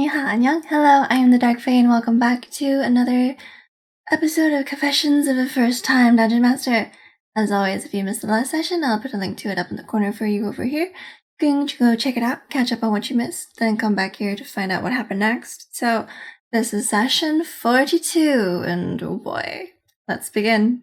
Annyeong. Hello, I am the Dark Fae, and welcome back to another episode of Confessions of a First-Time Dungeon Master. As always, if you missed the last session, I'll put a link to it up in the corner for you over here. Going to go check it out, catch up on what you missed, then come back here to find out what happened next. So, this is session 42, and oh boy, let's begin.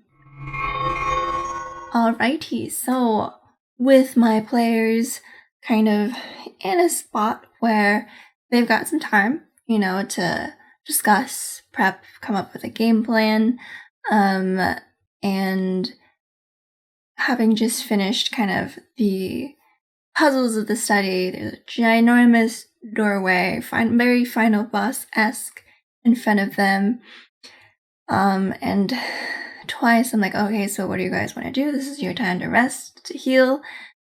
Alrighty, so with my players kind of in a spot where they've got some time, to discuss, prep, come up with a game plan, and having just finished kind of the puzzles of the study, there's a ginormous doorway, very final boss-esque in front of them, and twice I'm like, okay, so what do you guys want to do? This is your time to rest, to heal,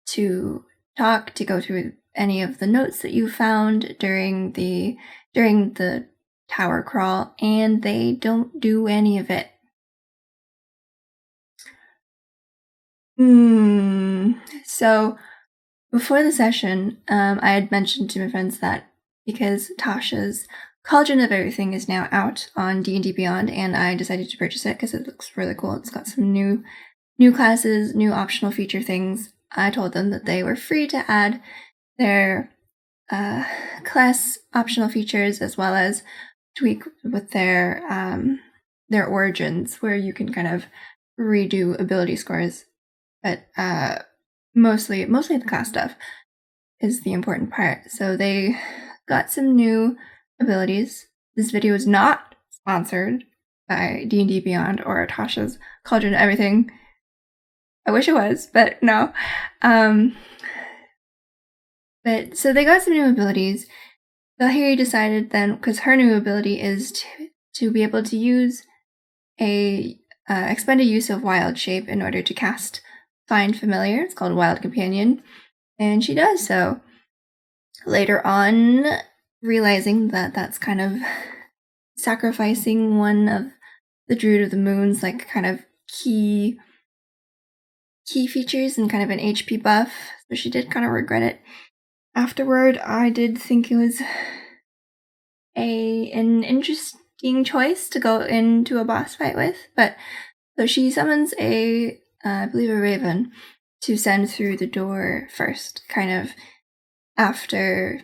to talk, to go through any of the notes that you found during the tower crawl, and they don't do any of it. So before the session, I had mentioned to my friends that because Tasha's Cauldron of Everything is now out on D&D Beyond, and I decided to purchase it because it looks really cool. It's got some new classes, new optional feature things. I told them that they were free to add their class optional features as well as tweak with their origins, where you can kind of redo ability scores. But mostly the class stuff is the important part. So they got some new abilities. This video is not sponsored by D&D Beyond or Tasha's Cauldron of Everything. I wish it was, but no. But so they got some new abilities. Lahiri decided then, because her new ability is to be able to use expend a use of Wild Shape in order to cast Find Familiar. It's called Wild Companion, and she does so. Later on, realizing that that's kind of sacrificing one of the Druid of the Moon's like kind of key features and kind of an HP buff, so she did kind of regret it. Afterward, I did think it was an interesting choice to go into a boss fight with, but so she summons I believe a raven to send through the door first, kind of after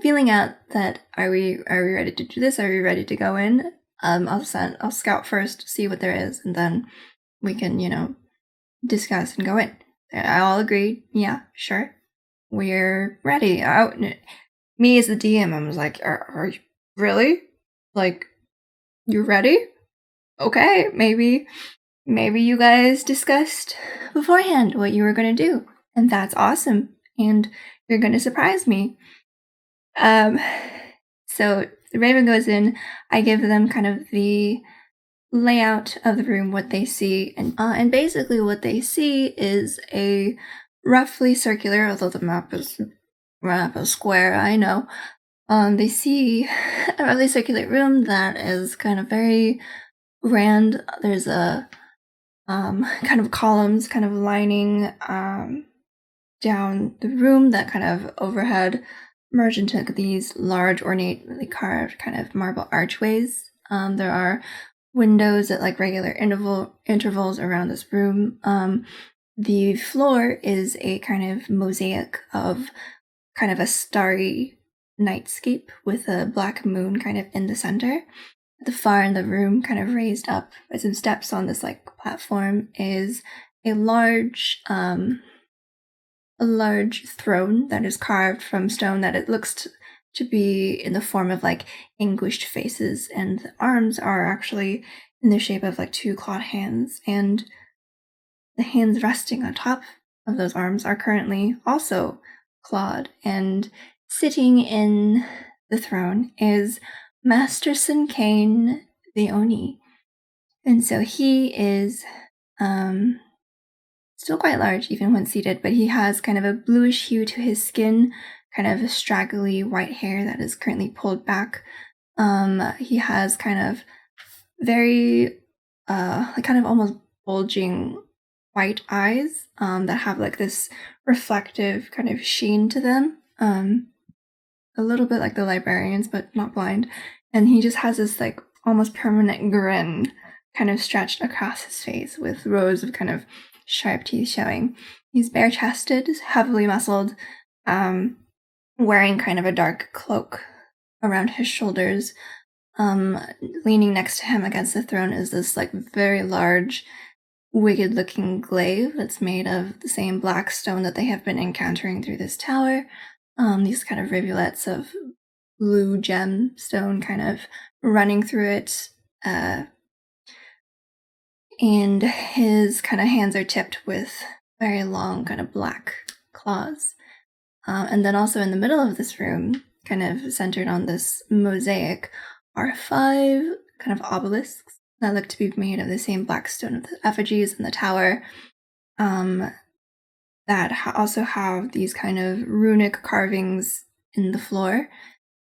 feeling out that are we ready to do this? Are we ready to go in? I'll scout first, see what there is, and then we can, discuss and go in. I all agreed, yeah, sure. We're ready. Me as the DM, I was like, are you really? Like, you ready? Okay, maybe you guys discussed beforehand what you were going to do, and that's awesome, and you're going to surprise me. So the raven goes in, I give them kind of the layout of the room, what they see, and basically what they see is a roughly circular, although the map is square, I know. They see a roughly circular room that is kind of very grand. There's a kind of columns kind of lining down the room that kind of overhead merge into these large, ornately carved kind of marble archways. There are windows at like regular intervals around this room. The floor is a kind of mosaic of kind of a starry nightscape with a black moon kind of in the center. At the far end of the room, kind of raised up by some steps on this like platform, is a large throne that is carved from stone that it looks to be in the form of like anguished faces, and the arms are actually in the shape of like two clawed hands, and the hands resting on top of those arms are currently also clawed, and sitting in the throne is Master Sinkane the Oni. And so he is still quite large even when seated, but he has kind of a bluish hue to his skin, kind of straggly white hair that is currently pulled back. He has kind of very kind of almost bulging white eyes that have like this reflective kind of sheen to them. a little bit like the librarians, but not blind. And he just has this like almost permanent grin kind of stretched across his face with rows of kind of sharp teeth showing. He's bare-chested, heavily muscled, wearing kind of a dark cloak around his shoulders. Leaning next to him against the throne is this like very large, wicked-looking glaive that's made of the same black stone that they have been encountering through this tower. These kind of rivulets of blue gemstone kind of running through it. And his kind of hands are tipped with very long kind of black claws. And then also in the middle of this room, kind of centered on this mosaic, are 5 kind of obelisks that look to be made of the same black stone of the effigies in the tower, that also have these kind of runic carvings in the floor,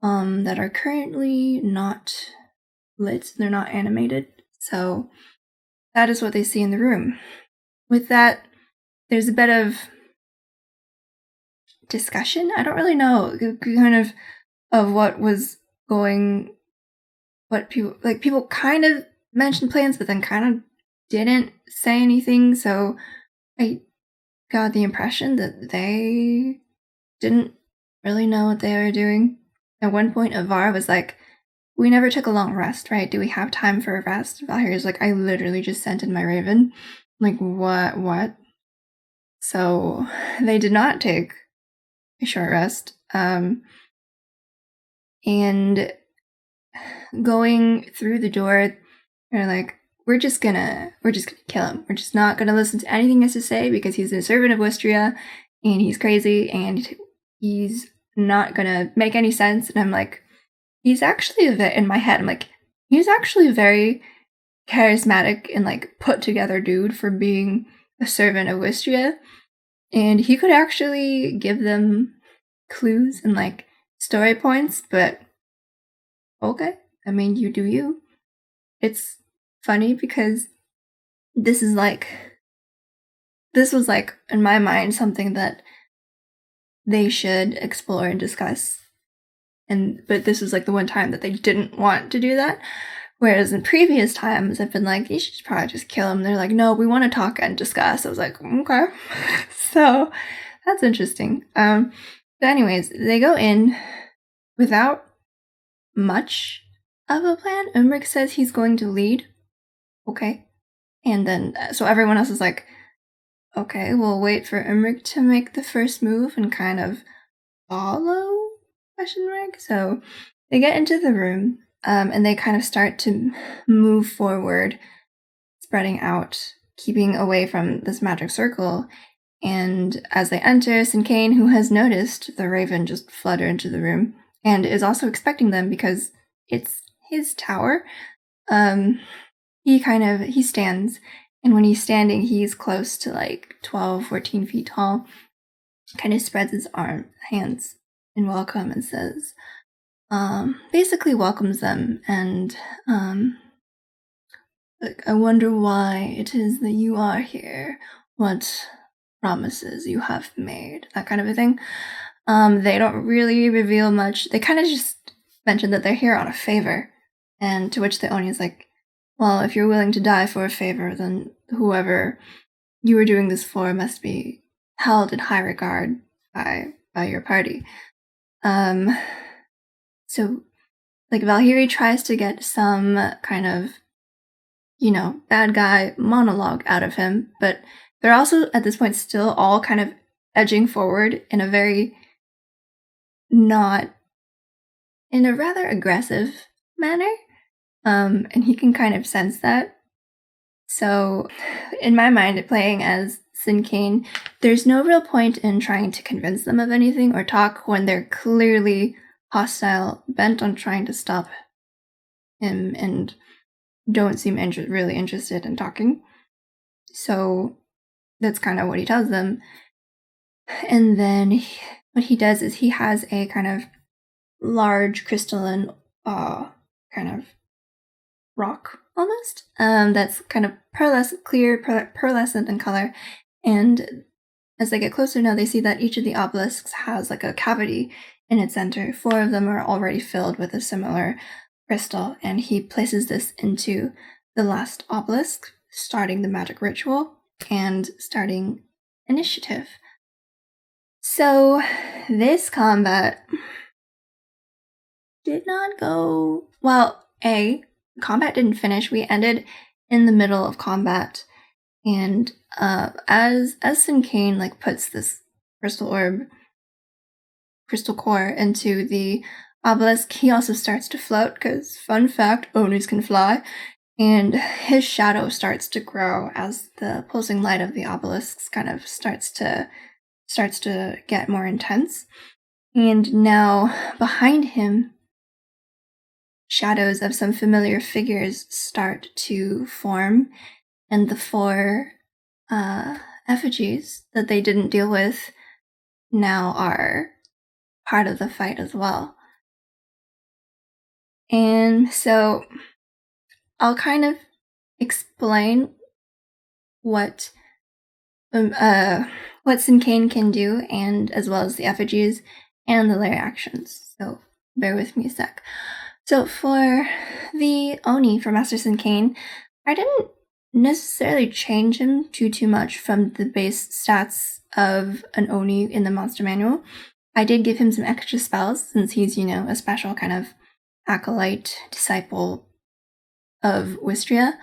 that are currently not lit. They're not animated. So that is what they see in the room. With that, there's a bit of discussion. I don't really know kind of what was going, what people kind of mentioned plans, but then kind of didn't say anything. So I got the impression that they didn't really know what they were doing. At one point, Avar was like, "We never took a long rest, right? Do we have time for a rest?" Valhyr's like, "I literally just sent in my raven." I'm like, what? So they did not take a short rest. And going through the door, they're like, we're just gonna kill him. We're just not gonna listen to anything he has to say because he's a servant of Wistria and he's crazy and he's not gonna make any sense. And I'm like, he's actually in my head, I'm like, he's actually a very charismatic and like put together dude for being a servant of Wistria. And he could actually give them clues and like story points, but okay. I mean, you do you. It's funny because this was like, in my mind, something that they should explore and discuss. But this was like the one time that they didn't want to do that. Whereas in previous times, I've been like, you should probably just kill him. They're like, no, we want to talk and discuss. I was like, okay. So that's interesting. But anyways, they go in without much of a plan. Umric says he's going to lead. Okay. And then, so everyone else is like, okay, we'll wait for Umric to make the first move and kind of follow? ? So they get into the room, and they kind of start to move forward, spreading out, keeping away from this magic circle. And as they enter, Sinkane, who has noticed the raven just flutter into the room and is also expecting them because it's his tower, he stands. And when he's standing, he's close to like 12, 14 feet tall, kind of spreads his hands in welcome and says, basically welcomes them and, I wonder why it is that you are here, what promises you have made, that kind of a thing. They don't really reveal much. They kind of just mention that they're here on a favor, and to which the Oni is like, well, if you're willing to die for a favor, then whoever you were doing this for must be held in high regard by your party. So, like, Valhyri tries to get some kind of, bad guy monologue out of him, but they're also, at this point, still all kind of edging forward in a rather aggressive manner. And he can kind of sense that. So, in my mind, playing as Sinkane, there's no real point in trying to convince them of anything or talk when they're clearly hostile, bent on trying to stop him, and don't seem really interested in talking. So that's kind of what he tells them. And then what he does is he has a kind of large crystalline kind of rock almost, that's kind of pearlescent in color. And as they get closer now, they see that each of the obelisks has like a cavity in its center. 4 of them are already filled with a similar crystal, and he places this into the last obelisk, starting the magic ritual and starting initiative. So this combat did not go well. Combat didn't finish. We ended in the middle of combat, and as Sinkane like puts this crystal core into the obelisk, he also starts to float because, fun fact, Onis can fly, and his shadow starts to grow as the pulsing light of the obelisks kind of starts to get more intense. And now behind him, shadows of some familiar figures start to form, and the 4 effigies that they didn't deal with now are part of the fight as well. And so I'll kind of explain what Sinkane can do, and as well as the effigies and the layer actions. So bear with me a sec. So for the Oni for Master Sinkane, I didn't necessarily change him too much from the base stats of an Oni in the monster manual. I did give him some extra spells since he's, a special kind of acolyte disciple of Wistria.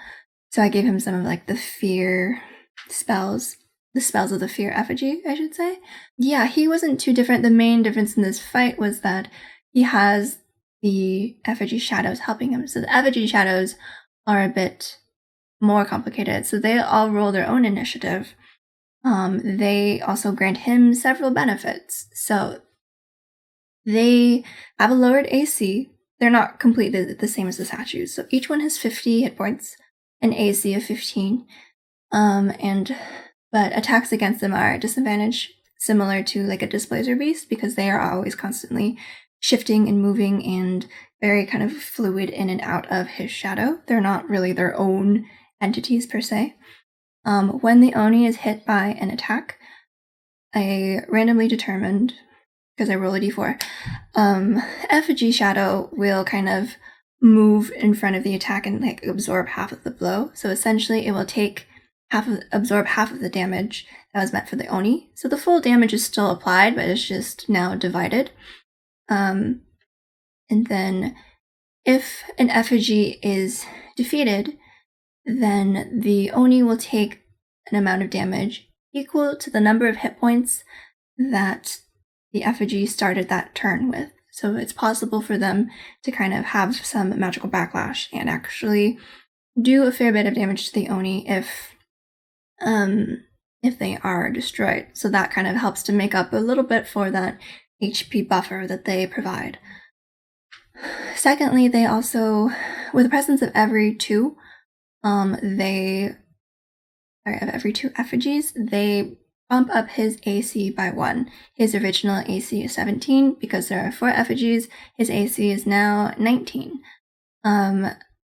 So I gave him some of like the fear spells, the spells of the fear effigy, I should say. Yeah, he wasn't too different. The main difference in this fight was that he has the effigy shadows helping him. So the effigy shadows are a bit more complicated. So they all roll their own initiative. They also grant him several benefits. So they have a lowered AC. They're not completely the same as the statues. So each one has 50 hit points, an AC of 15. But attacks against them are at disadvantage, similar to like a Displacer Beast, because they are always constantly shifting and moving and very kind of fluid in and out of his shadow. They're not really their own entities per se. When the Oni is hit by an attack, a randomly determined, because I roll a d4, effigy shadow will kind of move in front of the attack and like absorb half of the blow. So essentially it will absorb half of the damage that was meant for the Oni. So the full damage is still applied, but it's just now divided. And then if an effigy is defeated, then the Oni will take an amount of damage equal to the number of hit points that the effigy started that turn with. So it's possible for them to kind of have some magical backlash and actually do a fair bit of damage to the Oni if they are destroyed. So that kind of helps to make up a little bit for that HP buffer that they provide. Secondly, they also, with the presence of every 2 effigies, they bump up his AC by 1. His original AC is 17. Because there are 4 effigies, his AC is now 19.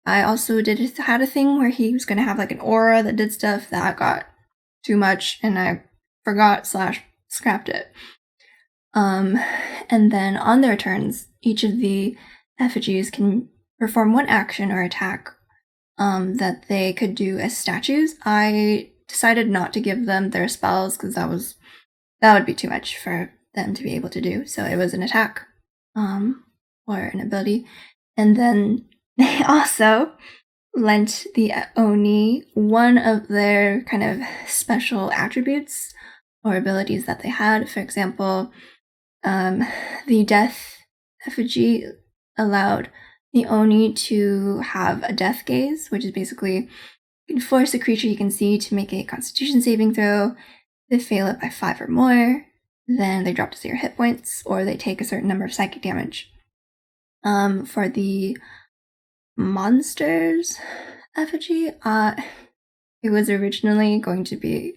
I also had a thing where he was going to have like an aura that did stuff that got too much, and I forgot / scrapped it. And then on their turns, each of the effigies can perform one action or attack that they could do as statues. I decided not to give them their spells because that would be too much for them to be able to do. So it was an attack or an ability. And then they also lent the Oni one of their kind of special attributes or abilities that they had. For example, the death effigy allowed the Oni to have a death gaze, which is basically you can force a creature you can see to make a Constitution saving throw. They fail it by 5 or more, then they drop to 0 hit points, or they take a certain number of psychic damage. For the monsters effigy, it was originally going to be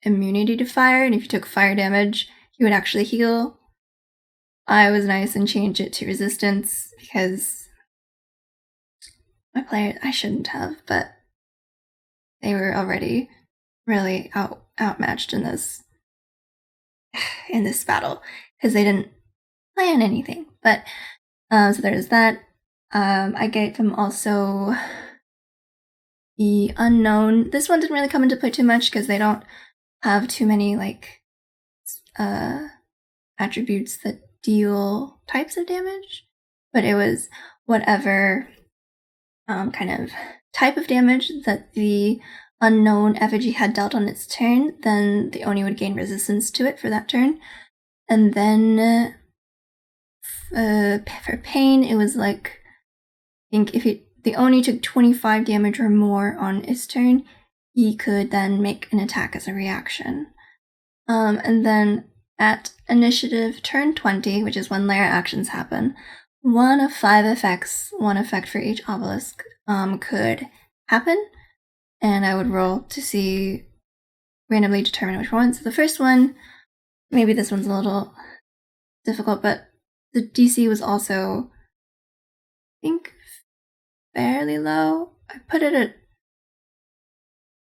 immunity to fire, and if you took fire damage, you would actually heal. I was nice and changed it to resistance because I shouldn't have, but they were already really outmatched in this battle because they didn't plan anything. But so there's that. I gave them also the unknown. This one didn't really come into play too much because they don't have too many like attributes that deal types of damage, but it was whatever kind of type of damage that the unknown effigy had dealt on its turn, then the Oni would gain resistance to it for that turn. And then for pain, it was like, I think if the Oni took 25 damage or more on its turn, he could then make an attack as a reaction. And then at initiative turn 20, which is when lair actions happen, one of 5 effects, one effect for each obelisk, could happen, and I would roll to randomly determine which one. So the first one, maybe this one's a little difficult, but the DC was also, I think, fairly low. I put it at,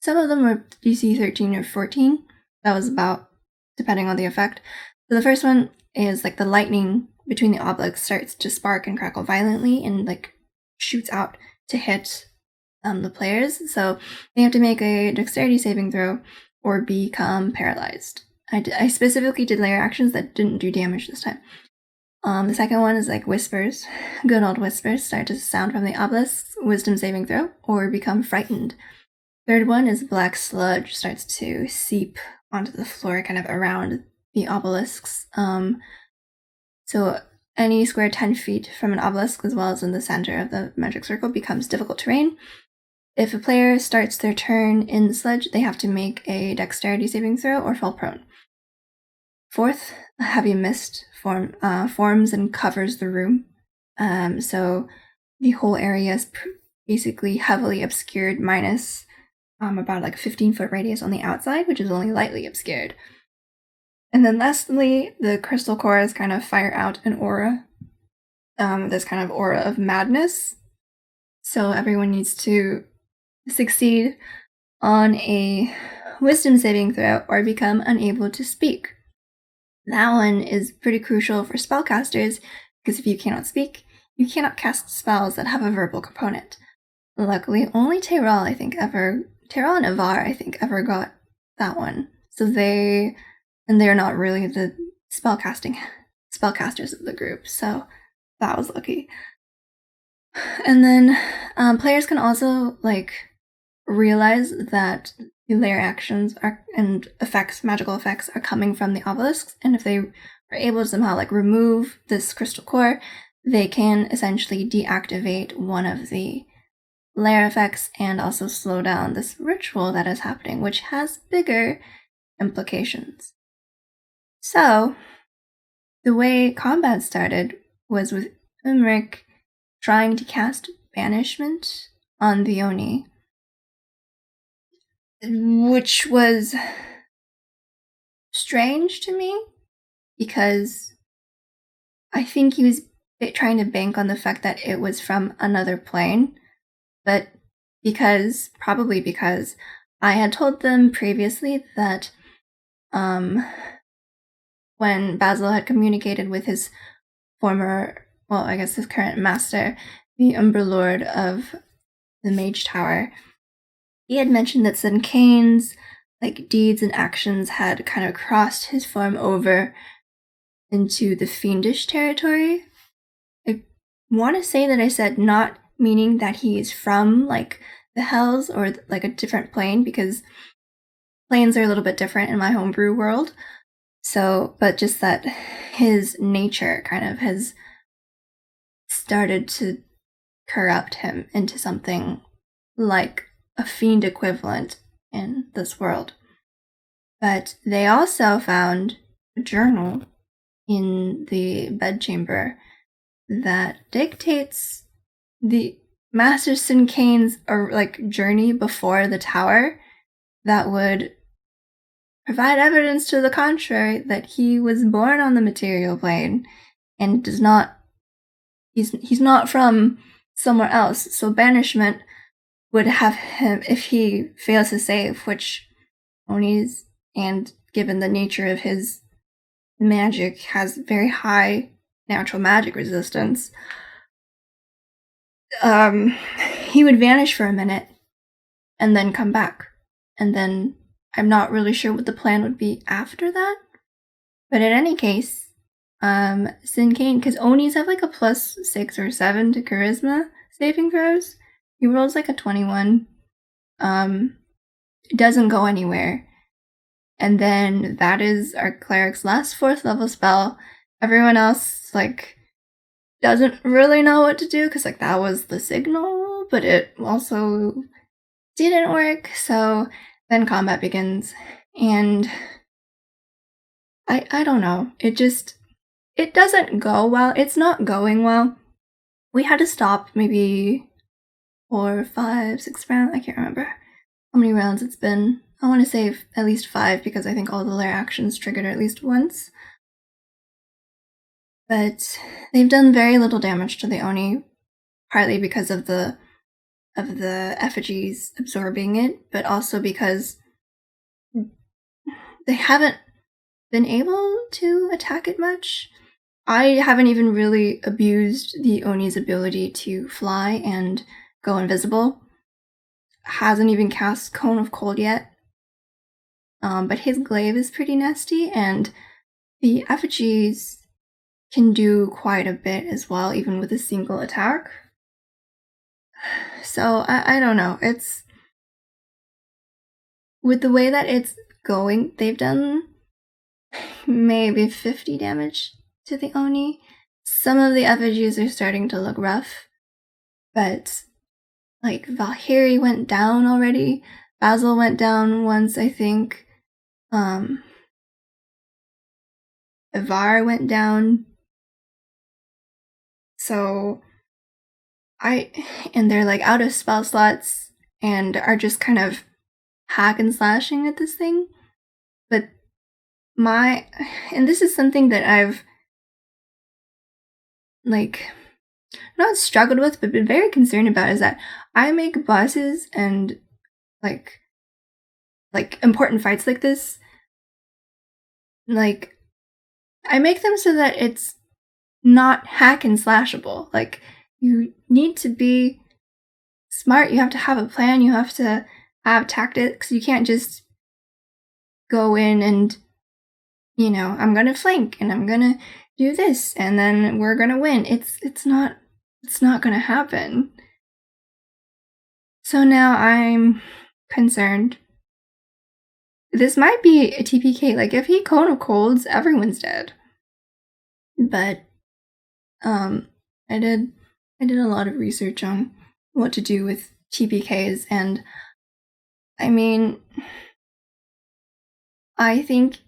some of them were DC 13 or 14. That was about, depending on the effect. So the first one is like the lightning between the obelisks starts to spark and crackle violently and like shoots out to hit the players. So they have to make a dexterity saving throw or become paralyzed. I specifically did lair actions that didn't do damage this time. The second one is like whispers. Good old whispers start to sound from the obelisks, wisdom saving throw, or become frightened. Third one is black sludge starts to seep onto the floor kind of around the obelisks. So any square 10 feet from an obelisk, as well as in the center of the magic circle, becomes difficult terrain. If a player starts their turn in the sludge, they have to make a dexterity saving throw or fall prone. Fourth, a heavy mist forms and covers the room. So the whole area is basically heavily obscured, minus about like a 15-foot radius on the outside, which is only lightly obscured. And then lastly, the crystal cores kind of fire out an aura. This kind of aura of madness. So everyone needs to succeed on a wisdom saving throw or become unable to speak. That one is pretty crucial for spellcasters, because if you cannot speak, you cannot cast spells that have a verbal component. Luckily, only Terrell and Avar, I think, ever got that one. So they're not really the spellcasters of the group, so that was lucky. And then players can also like realize that the lair actions and magical effects are coming from the obelisks, and if they are able to somehow like remove this crystal core, they can essentially deactivate one of the lair effects and also slow down this ritual that is happening, which has bigger implications. So the way combat started was with Umric trying to cast banishment on the Oni, which was strange to me because I think he was trying to bank on the fact that it was from another plane, but probably because I had told them previously that when Basil had communicated with his his current master, the Umber Lord of the Mage Tower, he had mentioned that Sinkane's like deeds and actions had kind of crossed his form over into the fiendish territory. I want to say that I said not meaning that he is from like the Hells or like a different plane, because planes are a little bit different in my homebrew world. So, but just that his nature kind of has started to corrupt him into something like a fiend equivalent in this world. But they also found a journal in the bedchamber that dictates the Master Sinkane's journey before the tower that would provide evidence to the contrary that he was born on the material plane and he's not from somewhere else. So banishment would have him, if he fails to save, which Oni's, and given the nature of his magic, has very high natural magic resistance, he would vanish for a minute and then come back. And then I'm not really sure what the plan would be after that. But in any case, Sinkane, because Onis have like a +6 or 7 to charisma saving throws. He rolls like a 21. It doesn't go anywhere. And then that is our cleric's last 4th level spell. Everyone else, like, doesn't really know what to do, because, like, that was the signal, but it also didn't work. So then combat begins, and I don't know. It doesn't go well. It's not going well. We had to stop maybe 4, 5, 6 rounds. I can't remember how many rounds it's been. I want to say at least 5, because I think all the lair actions triggered at least once. But they've done very little damage to the Oni, partly because of the effigies absorbing it, but also because they haven't been able to attack it much. I haven't even really abused the Oni's ability to fly and go invisible. Hasn't even cast Cone of Cold yet. But his glaive is pretty nasty, and the effigies can do quite a bit as well, even with a single attack. So I don't know. It's with the way that it's going, they've done maybe 50 damage to the Oni. Some of the effigies are starting to look rough, but like Valkyrie went down already. Basil went down once, I think. Ivar went down. So and they're like out of spell slots and are just kind of hack and slashing at this thing. But and this is something that I've like not struggled with, but been very concerned about, is that I make bosses and like important fights like this, like I make them so that it's not hack and slashable. Like, you need to be smart, you have to have a plan, you have to have tactics. You can't just go in and, I'm gonna flank and I'm gonna do this and then we're gonna win. It's not gonna happen. So now I'm concerned. This might be a TPK. Like, if he Cone of Colds, everyone's dead. But I did a lot of research on what to do with TPKs, and I mean, I think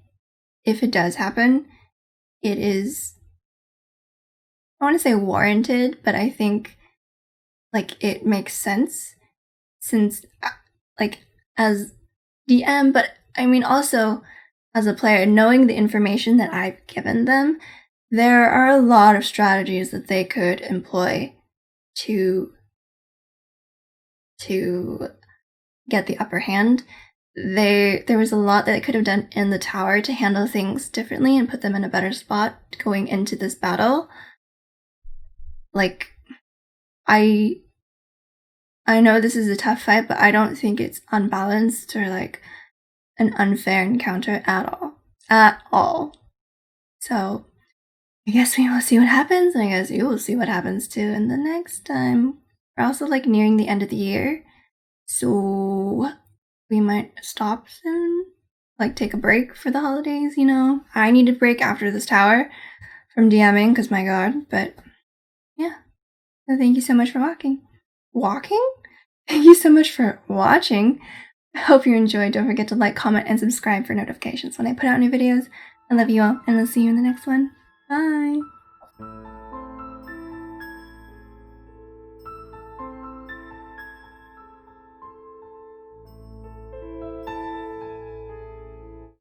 if it does happen, it is, I want to say warranted, but I think like it makes sense, since like as DM, but I mean also as a player, knowing the information that I've given them, there are a lot of strategies that they could employ to get the upper hand. There was a lot that they could have done in the tower to handle things differently and put them in a better spot going into this battle. Like, I know this is a tough fight, but I don't think it's unbalanced or like an unfair encounter at all. So I guess we will see what happens, and I guess you will see what happens too in the next time. We're also like nearing the end of the year, so we might stop soon, like take a break for the holidays, I need a break after this tower from DMing, because my god. But yeah, so thank you so much for walking? Thank you so much for watching. I hope you enjoyed. Don't forget to like, comment, and subscribe for notifications when I put out new videos. I love you all, and I'll see you in the next one. Bye!